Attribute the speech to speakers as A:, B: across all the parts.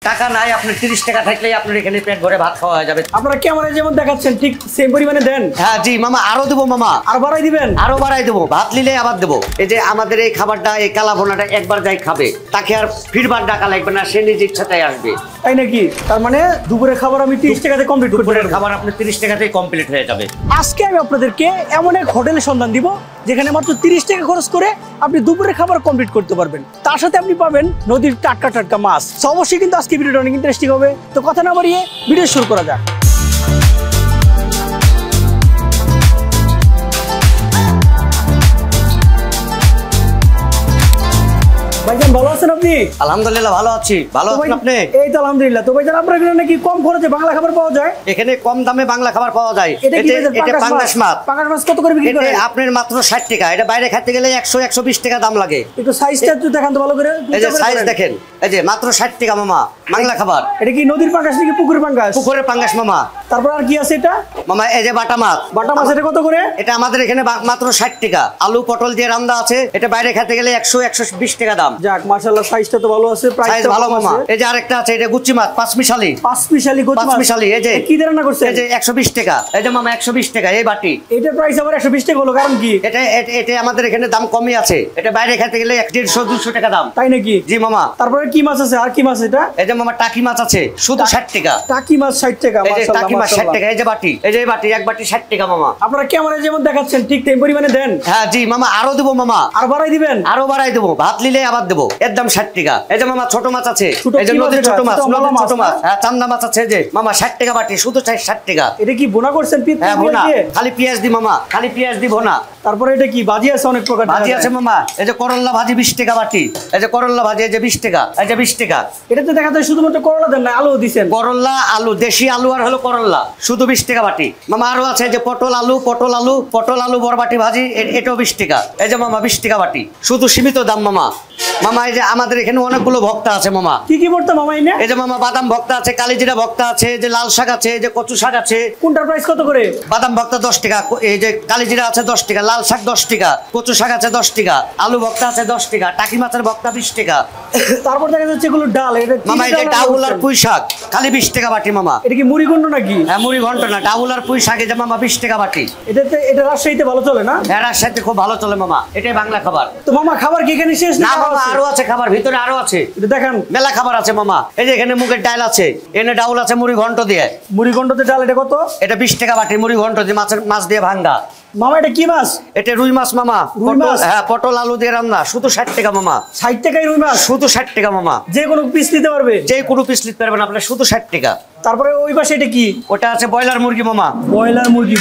A: টাকা নাই, আপনার 30 টাকা থাকলেই আপনার এখানে পেট ভরে ভাত খাওয়া হয়ে যাবে।
B: আপনারা ক্যামেরায় যেমন দেখাচ্ছেন ঠিক সেম পরিমাণে দেন?
A: হ্যাঁ জি মামা, আরো দেবো মামা,
B: আরো বাড়াই দিবেন?
A: আরো বাড়াই দেবো, ভাত নিলে আবার দেবো। এই যে আমাদের এই খাবারটা, এই কালা ভুনাটা একবার যাই খাবে তাকে আর ফিরবার ডাকা লাগবে না, সে নিজ ইচ্ছাতেই আসবে।
B: তাই নাকি? তার মানে দুপুরের খাবার আমি 30 টাকাতে কমপ্লিট করতে পারবো?
A: খাবার আপনার 30 টাকাতেই কমপ্লিট হয়ে যাবে।
B: আজকে আমি আপনাদেরকে এমন এক হোটেলের সন্ধান দিব যেখানে মাত্র 30 টাকা খরচ করে আপনি দুপুরের খাবার কমপ্লিট করতে পারবেন। তার সাথে আপনি পাবেন নদীর টাটকা টাটকা মাছ। অবশ্যই কিন্তু আজকে ভিডিওটা অনেক ইন্টারেস্টিং হবে। তো কথা না বাড়িয়ে ভিডিও শুরু করা যাক। ভাইজান ভালো আছেন আপনি?
A: আলহামদুলিল্লাহ ভালো আছি। ভালো আছেন আপনি? এই
B: তো আলহামদুলিল্লাহ। তো ভাইজান আপনার এখানে নাকি কম খরচে বাংলা খাবার পাওয়া যায়?
A: এখানে কম দামে বাংলা খাবার পাওয়া যায়।
B: এটা পাঙ্গাস মাছ। পাঙ্গাস মাছ কত করে বিক্রি করেন?
A: আপনার মাত্র 60 টাকা। এটা বাইরে খেতে গেলে 100-120 টাকা দাম লাগে।
B: একটু সাইজটা একটু দেখান তো ভালো করে।
A: এই যে সাইজ দেখেন, এই যে মাত্র 60 টাকা মামা বাংলা খাবার।
B: এটা কি নদীর পাঙ্গাস নাকি পুকুরের পাঙ্গাস?
A: পুকুরের পাঙ্গাস মামা।
B: তারপর আর কি আছে এটা?
A: মামা এই যে বাটা মাছ।
B: বাটা মাছ এটা কত করে?
A: এটা আমাদের এখানে মাত্র 60 টাকা। আলু পটল দিয়ে রান্না আছে। এটা বাইরে খেতে গেলে 100-120 টাকা দাম।
B: যাক মাশাআল্লাহ, সাইজটা তো ভালো আছে,
A: সাইজ ভালো মামা। এই যে আরেকটা আছে, এটা গুচ্চি মাছ, পাঁচমিশালি।
B: পাঁচমিশালি গুচ্চি মাছ।
A: পাঁচমিশালি এই যে
B: কি দিয়ে রান্না করছেন?
A: এই যে 120 টাকা। এই যে মামা 120 টাকা এই বাটি।
B: এটার প্রাইস আবার 120 টাকা হলো, কারণ কি?
A: এটা আমাদের এখানে দাম কমই আছে। এটা বাইরে খেতে গেলে 150-200 টাকা দাম।
B: তাই নাকি?
A: জি মামা।
B: তারপরে কি মাছ আছে? আর কি মাছ এটা?
A: এই যে মামা টাকি মাছ আছে, শুধু 60 টাকা।
B: টাকি মাছ 60 টাকা।
A: এই যে টাকি মাছ 60 টাকা। এই যে বাটি, এই যে বাটি, এক বাটি 60 টাকা মামা।
B: আপনারা ক্যামেরায় যেমন দেখাচ্ছেন ঠিক তেমন পরিমাণে দেন?
A: হ্যাঁ জি মামা, আরো দেবো মামা।
B: আরো বাড়াই দিবেন?
A: আরো বাড়াই দেবো, ভাত নিলে আবার দেবো। এর দাম 60 টাকা। এই যে মামা ছোট মাছ আছে, এই যে নদীর ছোট মাছ, ছোট মাছ। হ্যাঁ চান্দা মাছ আছে যে মামা 60 টাকা বাটি, শুধু 60 টাকা।
B: এটা কি ভুনা করছেন?
A: হ্যাঁ ভুনা, খালি পেঁয়াজ দি মামা, খালি পেঁয়াজ দি ভুনা।
B: তারপরে এটা কি ভাজি আছে? অনেক প্রকার
A: ভাজি আছে মামা। এই যে করল্লা ভাজি 20 টাকা বাটি। এই যে করল্লা ভাজি, এই যে 20 টাকা। এই যে 20 টাকা।
B: এটাতে দেখা যায় শুধুমাত্র করলা দেন না, আলু দিছেন?
A: করল্লা আলু, দেশি আলু আর হলো করল্লা, শুধু 20 টাকা বাটি মামা। আরো আছে যে পটল আলু বরবাটি ভাজি, এটাও 20 টাকা। এই যে মামা 20 টাকা বাটি, শুধু সীমিত দাম মামা। মামা এই যে আমাদের এখানে অনেকগুলো ভক্তা আছে মামা।
B: কি কি ভক্তা মামা?
A: এই যে মামা বাদাম ভক্তা আছে, কালিজিরা ভক্তা আছে, যে লাল শাক আছে, যে কচু শাক আছে।
B: কোনটার প্রাইস কত করে?
A: বাদাম ভক্তা 10 টাকা, এই যে কালিজিরা আছে 10 টাকা, লাল শাক 10 টাকা, কচু শাক আছে 10 টাকা, আলু ভক্তা আছে 10 টাকা, টাকি মাছের ভক্তা 20 টাকা।
B: তারপর দেখা যাচ্ছে এগুলো ডাল। এটা
A: মামা এই যে ডাউল আর পুঁই শাক খালি 20 টাকা বাটি মামা।
B: এটা কি মুড়ি ঘন্ট নাকি?
A: হ্যাঁ মুড়ি ঘন্ট না, ডাউল আর পুঁই শাক। এই যে মামা 20 টাকা বাটি।
B: এটা রাজশাহীতে ভালো চলে না?
A: হ্যাঁ রাজশাহীতে খুব ভালো চলে মামা, এটাই বাংলা খাবার।
B: তো মামা খাবার কি এখানে শেষ
A: না মামা? আরো আছে খাবার, ভিতরে আরো আছে।
B: এটা দেখান।
A: মেলা খাবার আছে মামা। এই যে এখানে মুগের ডাল আছে, এনে ডাউল আছে মুড়ি ঘন্ট দিয়ে।
B: মুড়ি ঘন্টতে ডাল এটা কত? এটা
A: 20 টাকা বাটি, মুড়ি ঘন্ট দিয়ে মাছ দিয়ে ভাঙ্গা।
B: মামা এটা কি মাছ?
A: এটা রুই মাছ মামা। হ্যাঁ পটল আলু দিয়ে রান্না, শুধু 60 টাকা মামা।
B: 60 টাকায় রুই মাছ?
A: শুধু 60 টাকা মামা।
B: যে কোনো পিস নিতে পারবে? যে
A: কোনো পিস নিতে পারবেন আপনার, শুধু 60 টাকা।
B: তারপরে ওই পাশে এটা কি? ওটা আছে
A: ব্রয়লার মুরগি মামা।
B: ব্রয়লার মুরগি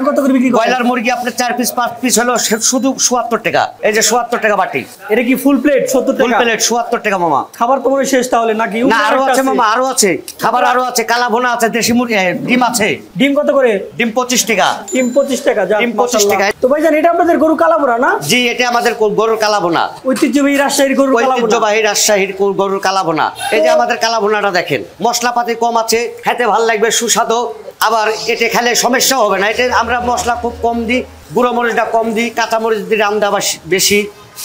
B: কত করে বিক্রি করেন?
A: ব্রয়লার মুরগি আপনার 4 পিস 5 পিস হলো শুধু 77 টাকা। এই যে 77 টাকা বাটি।
B: এটা কি ফুল প্লেট 70 টাকা?
A: ফুল প্লেট 77 টাকা মামা।
B: খাবার তো মনে শেষ তাহলে নাকি?
A: না আরো আছে মামা, আরো আছে খাবার, আরো আছে। কালা ভুনা আছে, দেশি মুরগি, ডিম আছে।
B: ডিম কত করে?
A: ডিম 25 টাকা।
B: ডিম 25 টাকা।
A: ডিম 25 টাকা।
B: তো ভাইজান এটা আপনাদের গরু কালা ভুনা না?
A: জি এটা আমাদের গরুর কালা ভুনা।
B: ঐতিহ্যবাহী রাজশাহীর গরুর কালা ভুনা।
A: ঐতিহ্যবাহী রাজশাহীর গরুর কালা ভুনা। এই যে আমাদের কালা ভুনাটা দেখেন, মশলাপাতি কম আছে, খেতে ভালো লাগবে, সুস্বাদু। আবার এটা খেলে সমস্যা হবে না। এটা আমরা মশলা খুব কম দিই, গুঁড়ো মরিচটা কম দিই, কাঁচা মরিচ দিয়ে রান্না আবার বেশি।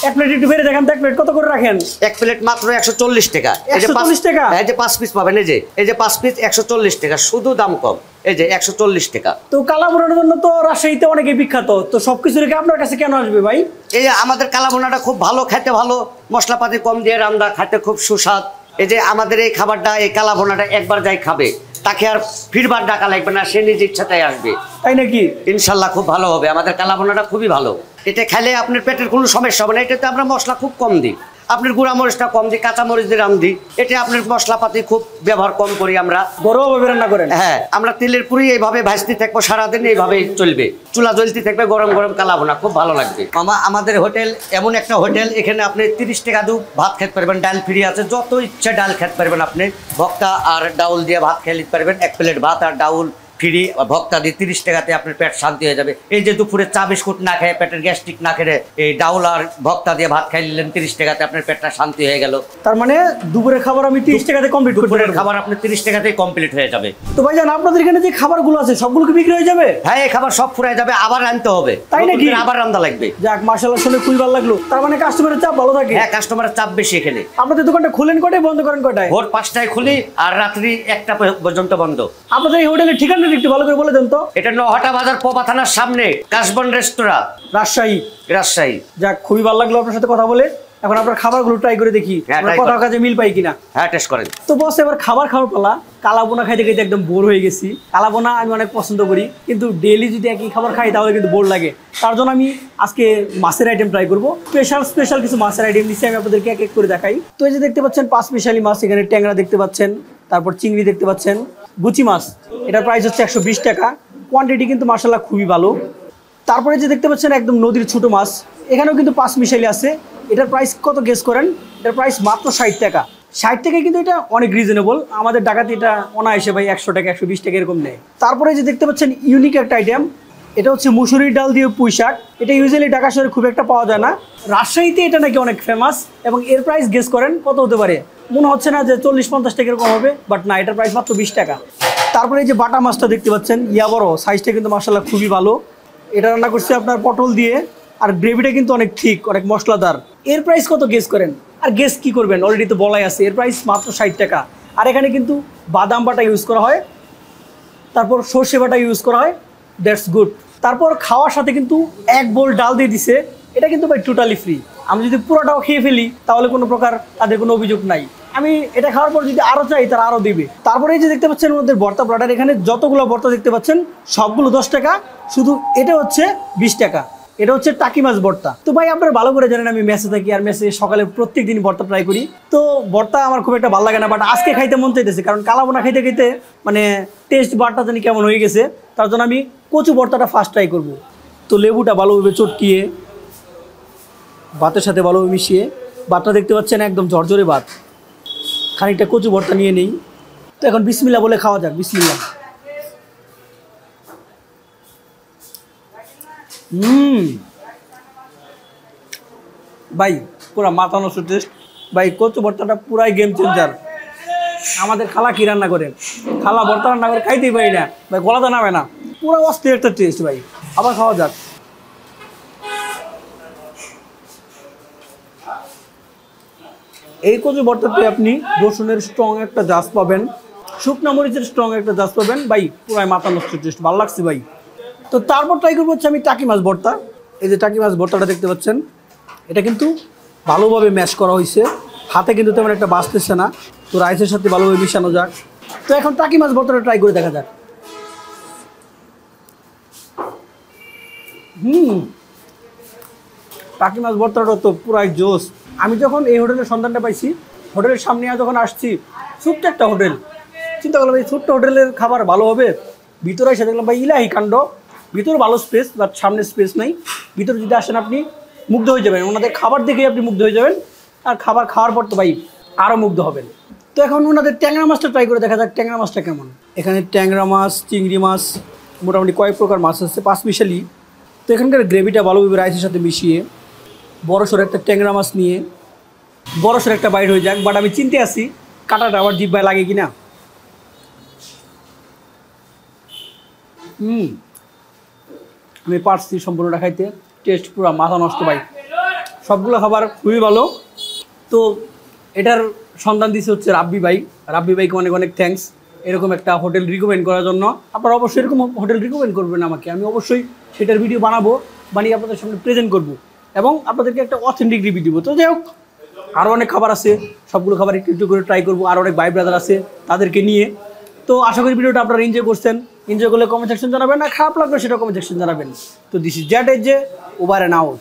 B: এক প্লেট একটু বেড়ে দেখান তো, এক প্লেট কত করে রাখেন?
A: এক প্লেট মাত্র 140 টাকা। এই যে
B: 140 টাকা?
A: এই যে 5 পিস পাবেন, এই যে 5 পিস 140 টাকা, শুধু দাম কম। এই যে 140 টাকা।
B: তো কালা ভুনার জন্য তো রাজশাহীতে অনেকে বিখ্যাত, তো সবকিছু রেখে আপনার কাছে কেন আসবে ভাই?
A: এই যে আমাদের কালা ভুনাটা খুব ভালো, খেতে ভালো, মশলাপাতি কম দিয়ে রান্না, খেতে খুব সুস্বাদ। এই যে আমাদের এই খাবারটা, এই কালা ভুনাটা একবার যাই খাবে তাকে আর ফিরবার ডাকা লাগবে না, সে নিজ ইচ্ছাতেই আসবে।
B: তাই নাকি?
A: ইনশাল্লাহ খুব ভালো হবে। আমাদের কালা ভুনাটা খুবই ভালো। এটা খেলে আপনার পেটের কোনো সমস্যা হবে না। এটাতে আমরা মশলা খুব কম দিই, আপনার গুঁড়া মরিচটা কম দিই, কাঁচা মরিচ দিয়ে রান্ধি। এটা আপনার মশলাপাতি খুব ব্যবহার কম করি আমরা।
B: গরমভাবে রান্না করেন? হ্যাঁ,
A: আমরা তেলের পুরি এইভাবে ভাজতে থাকবো সারাদিন, এইভাবেই চলবে, চুলা জ্বলতে থাকবে, গরম গরম কালা ভুনা খুব ভালো লাগবে মামা। আমাদের হোটেল এমন একটা হোটেল, এখানে আপনি 30 টাকা দিয়ে ভাত খেতে পারবেন, ডাল ফ্রি আছে, যত ইচ্ছা ডাল খেতে পারবেন আপনি। ভক্তা আর ডাউল দিয়ে ভাত খেয়ে নিতে পারবেন। এক প্লেট ভাত আর ডাউল ফ্রি ভক্তা দিয়ে 30 টাকাতে আপনার পেট শান্তি হয়ে যাবে। এই যে দুপুরে চা বিস্কুট না খেয়ে পেটের গ্যাস্ট্রিক না খেয়ে এই ডাউল আর ভক্তা দিয়ে ভাত খাই নিলেন 30 টাকাতে আপনার পেটটা শান্তি হয়ে গেল।
B: তার মানে দুপুরের খাবার আমি 30 টাকাতে কমপ্লিট করতে
A: দুপুরের
B: পারবো।
A: খাবার আপনার 30 টাকাতেই কমপ্লিট হয়ে যাবে।
B: তো ভাইজান আপনাদের এখানে যে খাবারগুলো আছে সবগুলো কি বিক্রি হয়ে যাবে?
A: হ্যাঁ, এই খাবার সব ফুরাই যাবে, আবার আনতে হবে।
B: তাই নাকি?
A: আবার রান্না লাগবে।
B: যাক মাশাআল্লাহ, শুনে খুবই ভালো লাগলো। তার মানে কাস্টমারের চাপ ভালো থাকে।
A: হ্যাঁ, কাস্টমারের চাপ বেশি এখানে।
B: আপনাদের দোকানটা খুলেন কটায়, বন্ধ করেন কটায়?
A: ভোর 5টায় খুলি আর রাত্রি 1টা পর্যন্ত বন্ধ।
B: আপনাদের এই হোটেলের ঠিকানাটা একটু ভালো করে বলে দেন তো।
A: এটা নহাটা বাজার পোপা থানার সামনে, কাশবন রেস্তোরাঁ,
B: রাজশাহী।
A: রাজশাহী।
B: যাক খুবই ভালো লাগলো আপনার সাথে কথা বলে। এখন আপনার খাবারগুলো ট্রাই করে দেখি
A: হ্যাঁ,
B: আমরা
A: try
B: কথা
A: করেন।
B: কাজে মিল পাই কিনা।
A: হ্যাঁ, টেস্ট করেন।
B: তো বস এবার খাবার খাওয়ার পালা। কালাবোনা খাইতে খাইতে একদম বোর হয়ে গেছি। কালাবোনা আমি অনেক পছন্দ করি, কিন্তু ডেইলি যদি একই খাবার খাই তাহলে কিন্তু বোর লাগে। তার জন্য আমি আজকে মাছের আইটেম ট্রাই করবো। স্পেশাল কিছু মাছের আইটেম দিচ্ছি, আমি আপনাদেরকে এক এক করে দেখাই। তো এই যে দেখতে পাচ্ছেন 5 স্পেশালি মাছ, এখানে ট্যাংরা দেখতে পাচ্ছেন, তারপর চিংড়ি দেখতে পাচ্ছেন, গুচি মাছ। এটার প্রাইস হচ্ছে 120 টাকা। কোয়ান্টিটি কিন্তু মাশাআল্লাহ খুবই ভালো। তারপরে যে দেখতে পাচ্ছেন একদম নদীর ছোট মাছ, এখানেও কিন্তু 5 মিশালি আছে। এটার প্রাইস কত গেস করেন? এটার প্রাইস মাত্র 60 টাকা। 60 টাকায় কিন্তু এটা অনেক রিজনেবল। আমাদের ঢাকাতে এটা অনায়াসে ভাই 100 টাকা 120 টাকা এরকম নেয়। তারপরে যে দেখতে পাচ্ছেন ইউনিক একটা আইটেম, এটা হচ্ছে মুসুরির ডাল দিয়ে পুঁই শাক। এটা ইউজুয়ালি ঢাকা শহরে খুব একটা পাওয়া যায় না। রাজশাহীতে এটা নাকি অনেক ফেমাস, এবং এর প্রাইস গেস করেন কত হতে পারে? মনে হচ্ছে না যে 40-50 টাকা এরকম হবে, বাট না, এটার প্রাইস মাত্র 20 টাকা। তারপরে এই যে বাটা মাছটা দেখতে পাচ্ছেন, ইয়া বড় সাইজটা কিন্তু মাশাআল্লাহ খুবই ভালো। এটা রান্না করছে আপনার পটল দিয়ে, আর গ্রেভিটা কিন্তু অনেক ঠিক, অনেক মশলাদার। এর প্রাইস কত গেস করেন? আর গেস কি করবেন, অলরেডি তো বলাই আছে। এর প্রাইস মাত্র 60 টাকা। আর এখানে কিন্তু বাদাম বাটা ইউজ করা হয়, তারপর সর্ষে বাটা ইউজ করা হয়। That's good. তারপর খাওয়ার সাথে কিন্তু 1 বোল ডাল দিয়ে দিছে। এটা কিন্তু ভাই টোটালি ফ্রি। আমি যদি পুরোটাও খেয়ে ফেলি তাহলে কোনো প্রকার তাদের কোনো অভিযোগ নাই। আমি এটা খাওয়ার পর যদি আরও চাই তারা আরও দিবে। তারপরে এই যে দেখতে পাচ্ছেন ওদের ভর্তা প্লাটার, এখানে যতগুলো ভর্তা দেখতে পাচ্ছেন সবগুলো 10 টাকা, শুধু এটা হচ্ছে 20 টাকা। এটা হচ্ছে টাকি মাছ ভর্তা। তো ভাই আপনারা ভালো করে জানেন আমি মেসে থাকি, আর মেসে সকালে প্রত্যেক দিন ভর্তা ট্রাই করি। তো ভর্তা আমার খুব একটা ভালো লাগে না, বাট আজকে খাইতে মন চাইতেছে, কারণ কালাবোনা খাইতে খাইতে মানে টেস্ট বারটা জানি কেমন হয়ে গেছে। তার জন্য আমি কচু ভর্তাটা ফার্স্ট ট্রাই করব। তো লেবুটা ভালোভাবে চটকিয়ে ভাতের সাথে ভালোভাবে মিশিয়ে, ভাতটা দেখতে পাচ্ছেন একদম ঝরঝরে ভাত, খানিকটা কচু ভর্তা নিয়ে নেই। তো এখন বিসমিল্লাহ বলে খাওয়া যাক। বিসমিল্লাহ। ভাই পুরা মাথা নষ্ট টেস্ট ভাই। কচু ভর্তাটা পুরাই গেম চেঞ্জার। আমাদের খালা কি রান্না করে, খালা ভর্তা রান্না করে খাইতেই পারি না ভাই, গলাতে নামে না। পুরো অস্থির একটা টেস্ট ভাই। আবার খাওয়া যাক। এই কচু ভর্তাতে আপনি রসুনের স্ট্রং একটা জাস পাবেন, শুকনা মরিচের স্ট্রং একটা জাস পাবেন ভাই। পুরাই মাথা নষ্ট টেস্ট, ভালো লাগছে ভাই। তো তারপর ট্রাই করবো হচ্ছে আমি টাকি মাছ ভর্তা। এই যে টাকি মাছ ভর্তাটা দেখতে পাচ্ছেন, এটা কিন্তু ভালোভাবে ম্যাশ করা হয়েছে, হাতে কিন্তু তেমন একটা বাঁচতেছে না। তো রাইসের সাথে ভালোভাবে মিশানো যাক। তো এখন টাকি মাছ ভর্তাটা ট্রাই করে দেখা যাক। টাকি মাছ ভর্তাটা তো পুরাই জোস। আমি যখন এই হোটেলের সন্ধানটা পাইছি, হোটেলের সামনে যখন আসছি, ছোট্ট একটা হোটেল, চিন্তা করলাম এই ছোট্ট হোটেলের খাবার ভালো হবে। ভিতরে এসে দেখলাম ভাই ইলাহি কাণ্ড। ভিতরে ভালো স্পেস, বাট সামনে স্পেস নাই। ভিতরে যদি আসেন আপনি মুগ্ধ হয়ে যাবেন, ওনাদের খাবার দেখেই আপনি মুগ্ধ হয়ে যাবেন। আর খাবার খাওয়ার পর তো ভাই আরও মুগ্ধ হবেন। তো এখন ওনাদের ট্যাংরা মাছটা ট্রাই করে দেখা যাক ট্যাংরা মাছটা কেমন। এখানে ট্যাংরা মাছ, চিংড়ি মাছ, মোটামুটি কয়েক প্রকার মাছ আছে, 5 মিশালি। তো এখানকার গ্রেভিটা ভালোভাবে রাইসের সাথে মিশিয়ে বড়সড় একটা ট্যাংরা মাছ নিয়ে বড়সড় একটা বাইট হয়ে যাক। বাট আমি চিনতে আসি কাঁটাটা আবার জিহ্বায় লাগে কিনা। আমি পারছি সম্পূর্ণটা খাইতে। টেস্ট পুরো মাথা নষ্ট ভাই। সবগুলো খাবার খুবই ভালো। তো এটার সন্ধান দিচ্ছে হচ্ছে রাব্বি ভাই। রাব্বি ভাইকে অনেক অনেক থ্যাঙ্কস এরকম একটা হোটেল রিকমেন্ড করার জন্য। আপনারা অবশ্যই এরকম হোটেল রিকমেন্ড করবেন আমাকে, আমি অবশ্যই সেটার ভিডিও বানাবো, বানিয়ে আপনাদের সামনে প্রেজেন্ট করব এবং আপনাদেরকে একটা অথেন্টিক রিভিউ দিব। তো যাই হোক, আরও অনেক খাবার আছে, সবগুলো খাবার একটু একটু করে ট্রাই করবো। আরও অনেক ভাই ব্রাদার আছে তাদেরকে নিয়ে। তো আশা করি ভিডিওটা আপনারা এনজয় করছেন। এনজয় করলে কমেন্ট সেকশন জানাবেন, আর খারাপ লাগবে সেটা কমেন্ট সেকশন জানাবেন। তো this is jet edge over and out.